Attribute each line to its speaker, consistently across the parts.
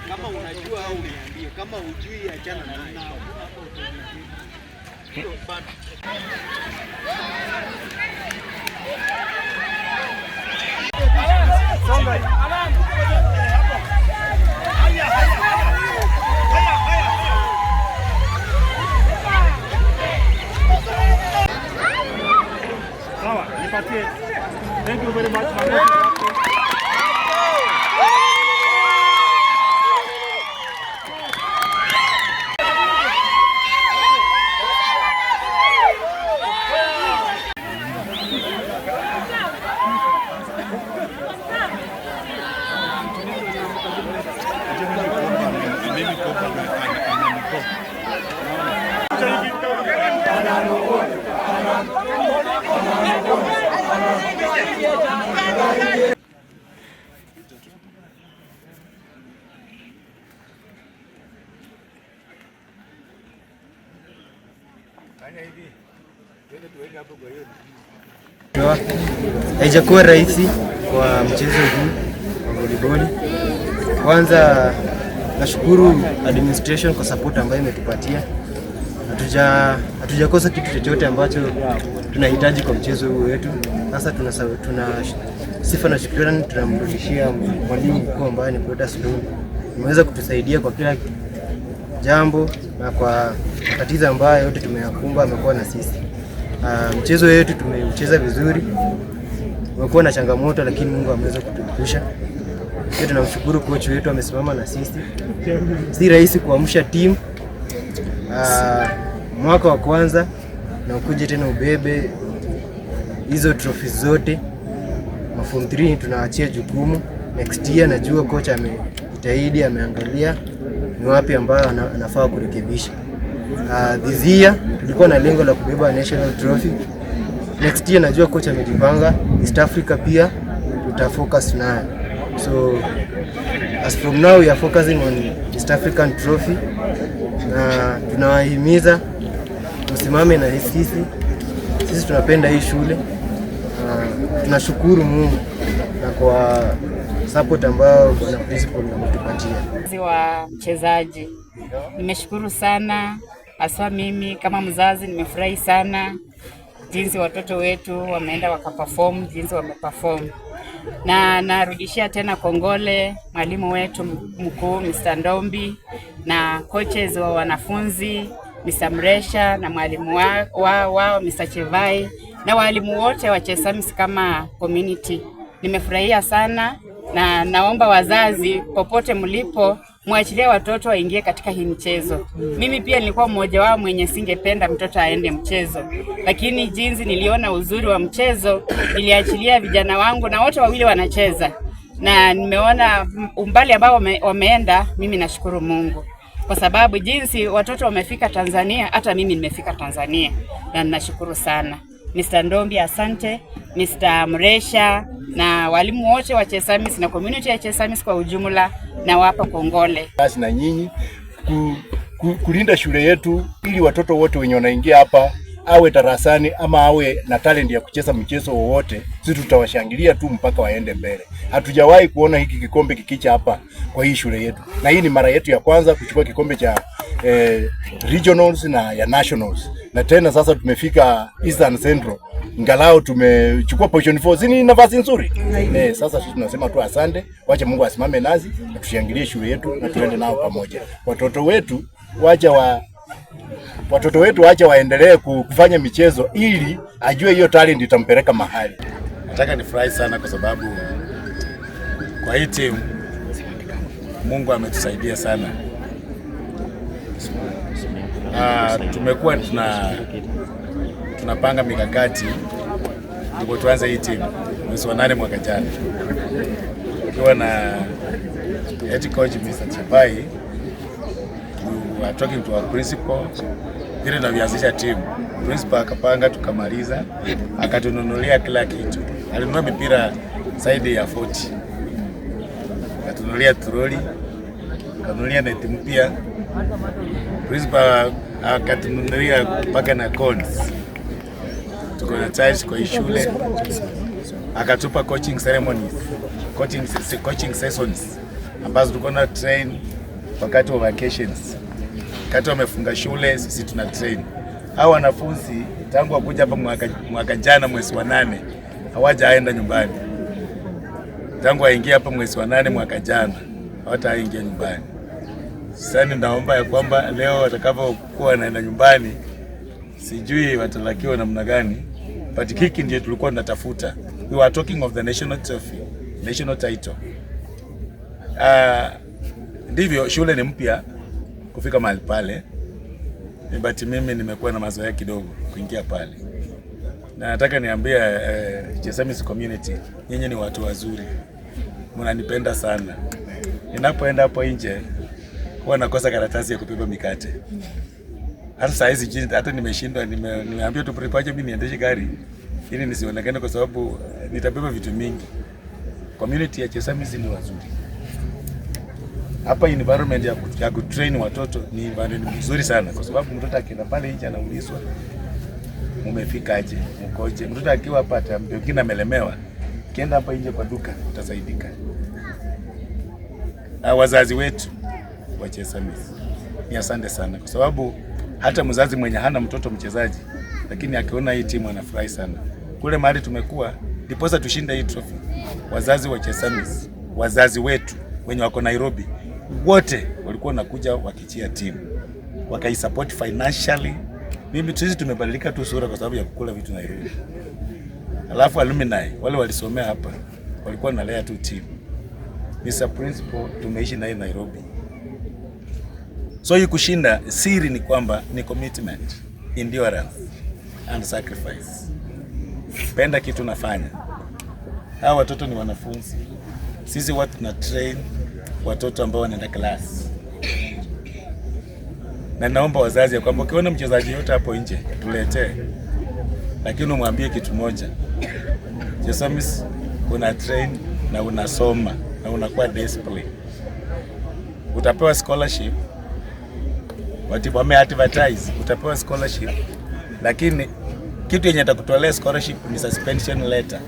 Speaker 1: Kama unajua au uniambie, kama hujui achana naye.
Speaker 2: Sawa, nipatie. Thank you very much.
Speaker 3: Haijakuwa rahisi kwa mchezo huu wa volleyball. Kwanza nashukuru administration kwa support ambayo imetupatia. Hatujakosa kitu chochote ambacho tunahitaji kwa mchezo huu wetu. Sasa tuna sifa na shukrani tunamrudishia mwalimu mkuu ambaye ni Brother Sloan. Ameweza kutusaidia kwa kila jambo na kwa matatizo ambayo yote tumeyakumba amekuwa na sisi. Mchezo wetu tumeucheza vizuri. Umekuwa na changamoto lakini Mungu ameweza kutuepusha. Pia tunamshukuru coach wetu amesimama na sisi. Si rahisi kuamsha timu mwaka wa kwanza na ukuje tena ubebe hizo trophies zote. Form 3 tunaachia jukumu. Next year najua coach amejitahidi, ameangalia ni wapi ambayo anafaa kurekebisha. This year tulikuwa na lengo la kubeba national trophy. Next year najua coach amejipanga. East Africa pia tutafocus nayo. So as from now we are focusing on East African trophy. Na tunawahimiza msimame na sisi tunapenda hii shule. Tunashukuru Mungu na kwa support ambayo bwana principal ametupatia.
Speaker 4: Wa mchezaji nimeshukuru sana, hasa mimi kama mzazi nimefurahi sana jinsi watoto wetu wameenda wakaperform, jinsi wameperform. Na narudishia tena kongole mwalimu wetu mkuu Mr. Ndombi na coaches wa wanafunzi Mr. Mresha na mwalimu wao Mr. Chevai na walimu wote wa Chesamis kama community. Nimefurahia sana na naomba wazazi popote mlipo muachilie watoto waingie katika hii mchezo. Mimi pia nilikuwa mmoja wao mwenye singependa mtoto aende mchezo. Lakini jinsi niliona uzuri wa mchezo, niliachilia vijana wangu na wote wawili wanacheza. Na nimeona umbali ambao wameenda, mimi nashukuru Mungu. Kwa sababu jinsi watoto wamefika Tanzania, hata mimi nimefika Tanzania. Na ninashukuru sana. Mr. Ndombi asante, Mr. Mresha na walimu wote wa Chesamis na community ya Chesamis kwa ujumla na wapa kongole.
Speaker 5: Basi na nyinyi kulinda shule yetu ili watoto wote wenye wanaingia hapa awe darasani ama awe na talent ya kucheza mchezo wowote, sisi tutawashangilia tu mpaka waende mbele. Hatujawahi kuona hiki kikombe kikicha hapa kwa hii shule yetu. Na hii ni mara yetu ya kwanza kuchukua kikombe cha regionals na ya nationals. Na tena sasa tumefika Eastern Central. Ngalao tumechukua position 4. Ni nafasi nzuri. Sasa sisi tunasema tu asante. Wacha Mungu asimame nazi na tushangilie shule yetu na tuende nao pamoja. Watoto wetu wacha waendelee kufanya michezo ili ajue hiyo talent itampeleka mahali.
Speaker 6: Nataka nifurahi sana kwa sababu kwa hii timu Mungu ametusaidia sana. Tumekuwa tunapanga mikakati ndipo tuanze hii timu mwezi wa 8 mwaka jana. Tukiwa na head coach Mr. Chipai, we were talking to our principal ili tunaanzisha timu. Principal akapanga tukamaliza, akatununulia kila kitu. Alinunua mipira zaidi ya 40. Akatununulia troli, akatununulia neti mpya. Principal akatununulia mpaka na cones. Tuko na tiles kwa shule. Akatupa coaching ceremonies, coaching sessions ambazo tulikuwa na train wakati wa vacations. Wakati wamefunga shule sisi tuna train. Hao wanafunzi tangu wakuja hapa mwaka jana mwezi wa 8 hawajaenda nyumbani. Tangu waingia hapa mwezi wa 8 mwaka jana hawataingia nyumbani. Sasa ninaomba ya kwamba leo watakapokuwa wanaenda nyumbani, sijui watalakiwa namna gani, but kiki ndio tulikuwa tunatafuta. We were talking of the national trophy, national title. Ndivyo shule ni mpya kufika mahali pale, but mimi nimekuwa na mazoea kidogo kuingia pale. Na nataka niambie Chesamis community, nyinyi ni watu wazuri, mnanipenda sana. Ninapoenda hapo nje huwa nakosa karatasi ya kubeba mikate. Hata saa hizi jini, hata nimeshindwa, nimeambia tu prepare mimi niendeshe gari ili nisionekane, kwa sababu nitabeba vitu mingi. Community ya Chesamis ni wazuri. Hapa environment ya kutrain watoto ni environment nzuri sana, kwa sababu mtoto akienda pale nje anaulizwa umefikaje, mkoje. Mtoto akiwa hapa pengine amelemewa, kienda hapa nje kwa duka utasaidika. Wazazi wetu wa Chesamis ni asante sana, kwa sababu hata mzazi mwenye hana mtoto mchezaji, lakini akiona hii timu anafurahi sana. Kule mahali tumekuwa ndiposa tushinda hii trophy. Wazazi wa Chesamis, wazazi wetu wenye wako Nairobi, wote walikuwa nakuja wakichia timu, wakaisupport financially. Mimi sisi tumebadilika tu sura kwa sababu ya kukula vitu Nairobi. Alafu alumni wale walisomea hapa walikuwa nalea tu timu. Mr. Principal tumeishi naye Nairobi. So hii kushinda, siri ni kwamba ni commitment, endurance and sacrifice. Penda kitu nafanya. Hawa watoto ni wanafunzi. Sisi watu na train watoto ambao wanaenda class. Na naomba wazazi ya kwamba ukiona mchezaji yote hapo nje tuletee, lakini umwambie kitu moja. Chesamis una train na unasoma na unakuwa discipline. Utapewa scholarship. Watu wame-advertise utapewa scholarship, lakini kitu yenye atakutolea scholarship ni suspension letter.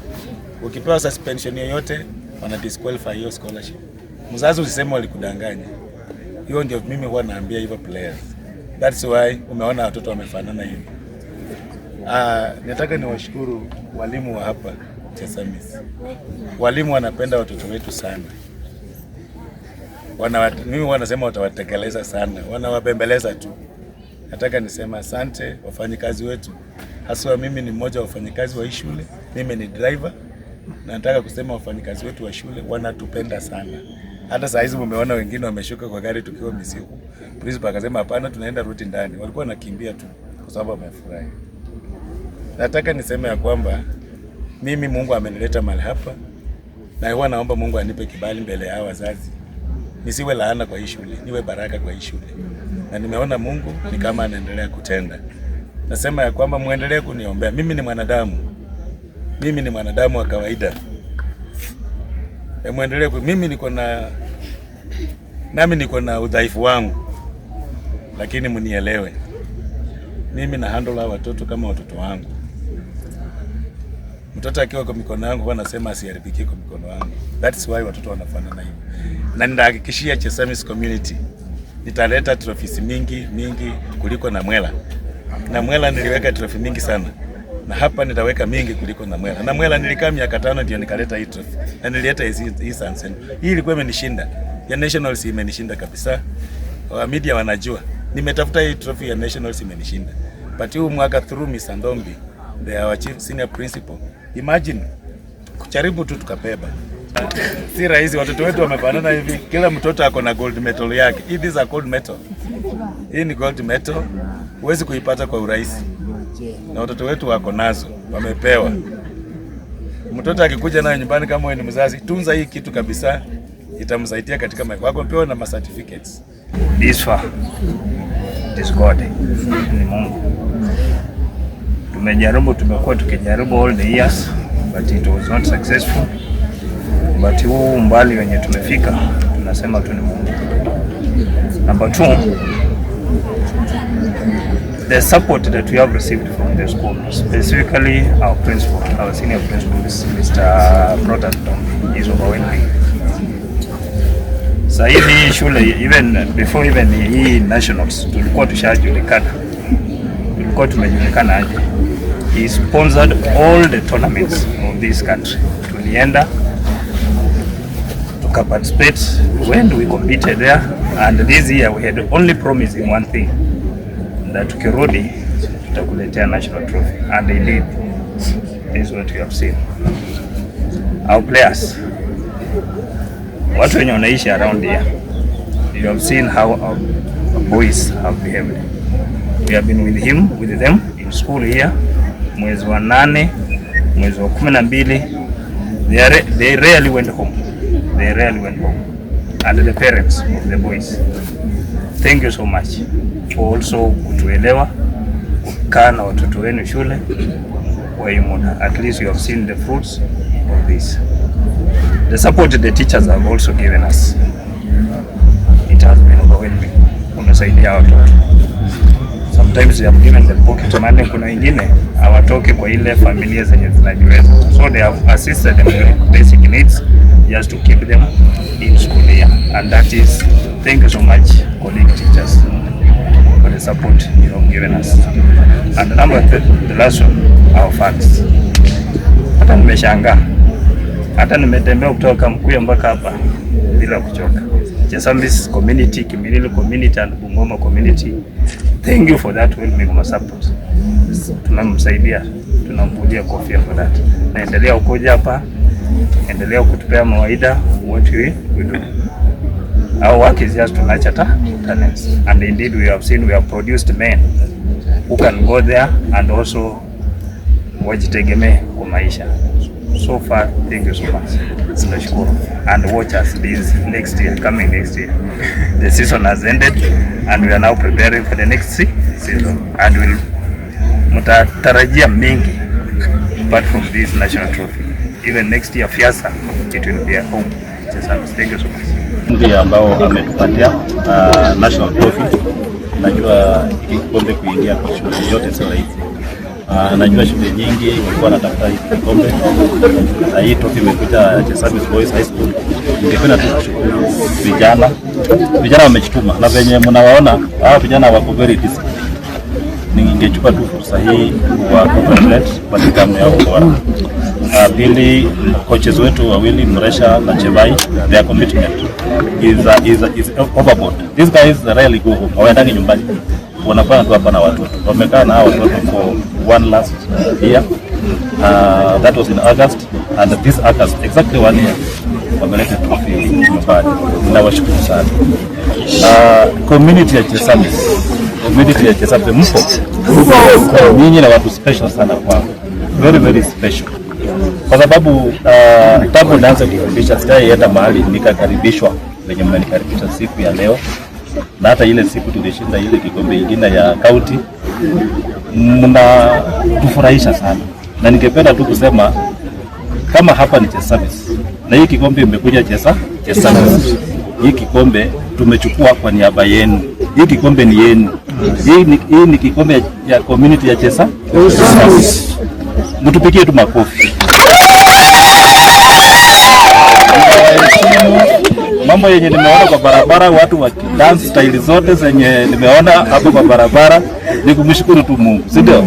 Speaker 6: Ukipewa suspension yoyote wana disqualify hiyo scholarship. Mzazi usiseme walikudanganya. Hiyo ndio mimi huwa naambia hivyo players. That's why umeona watoto wamefanana hivi. Nataka niwashukuru walimu wa hapa Chesamis. Walimu wanapenda watoto wetu sana. Mimi wanasema watawatekeleza sana, wanawabembeleza tu. Nataka nisema asante wafanyikazi wetu. Haswa mimi ni mmoja wa wafanyikazi wa hii shule, mimi ni driver. Na nataka kusema wafanyikazi wetu wa shule wanatupenda sana. Hata saa hizi mumeona wengine wameshuka kwa gari tukiwa Misiku. Principal akasema hapana, tunaenda ruti ndani. Walikuwa wanakimbia tu kwa sababu wamefurahi. Nataka niseme ya kwamba mimi Mungu amenileta mahali hapa, na huwa naomba Mungu anipe kibali mbele ya wazazi. Nisiwe laana kwa hii shule, niwe baraka kwa hii shule. Na nimeona Mungu ni kama anaendelea kutenda. Nasema ya kwamba muendelee kuniombea. Mimi ni mwanadamu. Mimi ni mwanadamu wa kawaida. Muendelee mimi niko na udhaifu wangu. Lakini mnielewe. Mimi na handle watoto kama watoto wangu. Mtoto akiwa kwa mikono yangu wanasema asiharibike kwa mikono yangu. That's why watoto wanafanana hivi. Na nitahakikishia Chesamis community nitaleta trophies mingi kuliko na Mwela. Na Mwela niliweka trophy mingi sana. Na hapa nitaweka mingi kuliko na Mwela. Na Mwela nilikaa miaka 5 ndio nikaleta hii trophy. Na nilileta hii Sansen. Hii ilikuwa imenishinda. Ya Nationals imenishinda kabisa. Media wanajua. Nimetafuta hii trophy ya Nationals imenishinda. But huu mwaka through Miss Ndombi, our chief senior principal. Imagine kujaribu tu tukabeba. Si rahisi, watoto wetu wamefanana hivi. Kila mtoto ako na gold medal yake. Hii is a gold medal. Hii ni gold medal. Huwezi kuipata kwa urahisi. Na watoto wetu wako nazo, wamepewa. Mtoto akikuja nayo nyumbani kama wewe ni mzazi, tunza hii kitu kabisa, itamsaidia katika maisha yako. Pewa na certificates.
Speaker 7: This far, this God ni Mungu. Tumekuwa tukijaribu all the years, but it was not successful. But huu mbali wenye tumefika, tunasema tu ni Mungu. Number 2, the support that we have received from the school, specifically our principal, our senior principal, Mr. Proton Ndombi, is overwhelming. Sasa hivi shule even before even hii nationals tulikuwa tushajulikana. Tulikuwa tumejulikana aje. He sponsored all the tournaments of this country. Tulienda to participate when we competed there, and this year we had only promising one thing, that tukirudi tutakuletea national trophy, and indeed this is what you have seen. Our players, watu wenye wanaishi around here, you have seen how our boys have behaved. We have been with them in school here. Mwezi wa 8, mwezi wa 12, they rarely went home. They rarely went home. And the parents of the boys, thank you so much for also kutuelewa, kukaa na watoto wenu shule kwa hii muda. At least you have seen the fruits of this. The support the teachers have also given us, it has been overwhelming. Unasaidia watoto. Sometimes they have given them pocket money. Kuna wengine hawatoki kwa ile familia zenye zinajiweza, so they have assisted them with basic needs just to keep them in school here, and that is, thank you so much colleague teachers for the support you have given us. And the last one, our fans. Hata nimeshangaa, hata nimetembea kutoka Mkuya mpaka hapa bila kuchoka. Chesambis community, Kimilili community and Bungoma community, thank you for that welcoming support. Tunamsaidia, tunampulia kofia for that. Naendelea ukuja hapa, endelea kutupea mawaida what we do. Our work is just to nurture talents, and indeed we have seen, we have produced men who can go there and also wajitegemee kwa maisha. So far, thank you so much. Tunashukuru, and watch us this next year, coming next year. The season has ended and we are now preparing for the next season, and we'll mtatarajia mengi apart from this national trophy. Even next year Fiasa, it will be a home. Thank you so much.
Speaker 8: Ndio ambao ametupatia national trophy. Najua kikombe kuingia kwa shule yote sasa hivi. Najua shule nyingi walikuwa wanatafuta hii kikombe. Hii trophy imekuja Chesambis Boys High School. Ningependa tu kushukuru vijana wamejituma, na venye mnawaona hao vijana wako very disciplined. Ningechukua tu fursa hii kwa congratulate kwa nidhamu yao bora. Pili, coaches wetu wawili Mresha na Chebai, their commitment is overboard. These guys rarely go home. Hawaendangi nyumbani. Wanakuwa tu hapa na watoto. Wamekaa na hao watoto for one last year. That was in August, and this August exactly 1 year wameleta trophy nyumbani. Ninawashukuru sana. Community ya Chesambis mpo. Nyinyi na watu special sana kwa. Very very special. Kwa sababu tangu naanza kufundisha sijaenda mahali nikakaribishwa venye mmenikaribisha siku ya leo, na hata ile siku tulishinda ile kikombe ingine ya county, mnatufurahisha sana. Na ningependa tu kusema kama hapa ni Chesambis na hii kikombe imekuja Chesambis, hii kikombe tumechukua kwa niaba yenu. Hii kikombe ni yenu. Hii ni kikombe ya community ya Chesambis. Mtupigie tu makofi. Mambo yenye nimeona kwa barabara, watu wa dance style zote zenye nimeona hapo kwa barabara, ni kumshukuru tu Mungu, si ndio?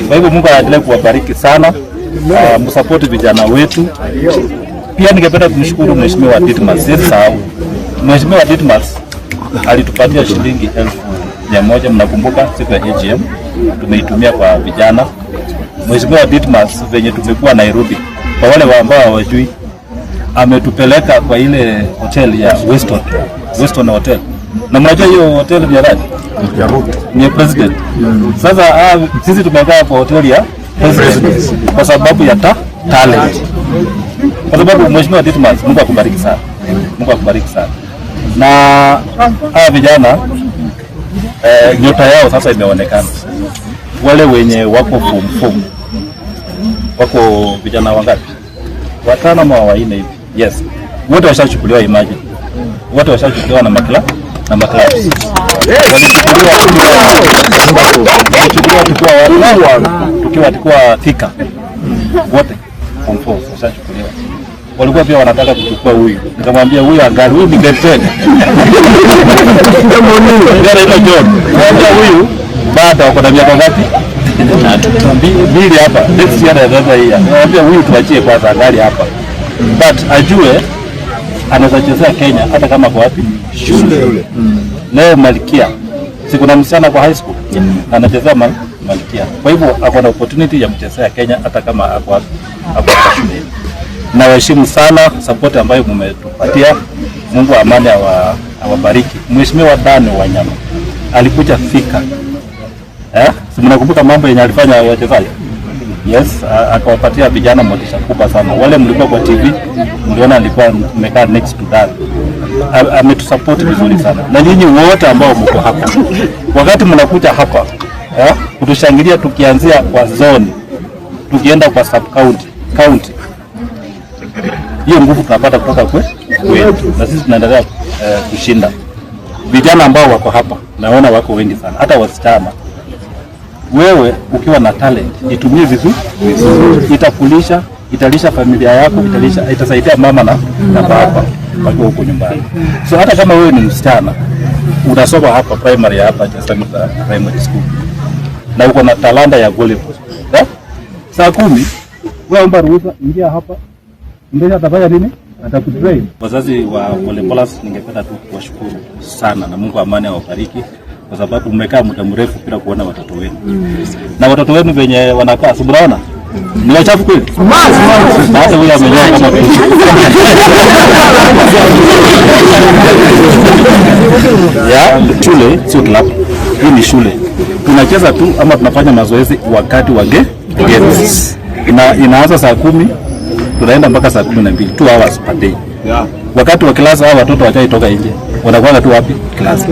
Speaker 8: Kwa hivyo Mungu aendelee kuwabariki sana, msupport vijana wetu. Pia ningependa kumshukuru Mheshimiwa Ditmas. Mheshimiwa Ditmas alitupatia shilingi 1,100, mnakumbuka siku ya AGM tumeitumia kwa vijana. Mheshimiwa Ditmas venye tumekuwa Nairobi, kwa wale ambao hawajui, ametupeleka kwa ile hotel ya Weston Hotel. Na mnajua hiyo hotel ni nani? Ni president. Sasa sisi tumekaa kwa hotel ya president kwa sababu ya talent. Kwa sababu Mheshimiwa Ditmas, Mungu akubariki sana. Mungu akubariki sana. Na hawa vijana nyota yao sasa imeonekana. Wale wenye wako form wako vijana wangapi? 5 ama 4 hivi. Yes. Wote washachukuliwa, imagine. Wote washachukuliwa na makla. Tukiwa Thika. Wote form 4 washachukuliwa. walikuwa pia wanataka kuchukua huyu. Nikamwambia huyu angali, huyu ni grade 10. Ndio anaitwa John. Nikamwambia huyu bado wako na miaka ngapi? 2 hapa. Next year anaweza hii. Nikamwambia huyu tuachie kwanza angali hapa. But ajue anaweza chezea Kenya hata kama kwa wapi? Shule. Leo Malkia. Si kuna msichana kwa high school anachezea Malkia. Kwa hivyo ako na opportunity ya kuchezea Kenya hata kama ako shule. Na waheshimu sana support ambayo mmetupatia. Mungu wa amani awabariki. Mheshimiwa Dan Wanyama alikuja Thika. Si mnakumbuka mambo yenye alifanya wachezaji? Yes, akawapatia vijana motisha kubwa sana. Wale mlikuwa kwa TV, mliona alikuwa amekaa next to Dan. Ametusupport vizuri sana. Na nyinyi wote ambao mko hapa. Wakati mnakuja hapa, kutushangilia tukianzia kwa zone, tukienda kwa sub county. Hiyo nguvu tunapata kutoka kwetu. Na sisi tunaendelea kushinda. Vijana ambao wako hapa, naona wako wengi sana. Hata wasichana. Wewe ukiwa na talent itumie vizuri, itakulisha, italisha familia yako, itasaidia mama na baba wakiwa huko nyumbani. So hata kama wewe ni msichana unasoma hapa primary hapa Chesami Primary School na uko na talanta ya volleyball, saa 10 wewe omba ruhusa, ingia hapa, ndio atafanya nini? Atakutrain. Wazazi wa volleyballers, ningependa tu kuwashukuru sana na Mungu amani awabariki. Kwa sababu mmekaa muda mrefu bila kuona watoto wenu. Na watoto wenu wenye wanakaa, si mnaona? Ni wachafu kweli? Hata huyu amenyoa kama tu. Ya, shule sio club. Hii ni shule. Tunacheza tu ama tunafanya mazoezi wakati wa games. Inaanza saa 10, tunaenda mpaka saa 12, 2 hours per day. Wakati wa class hao watoto wachaitoka nje. Wanakuwa tu wapi? Class.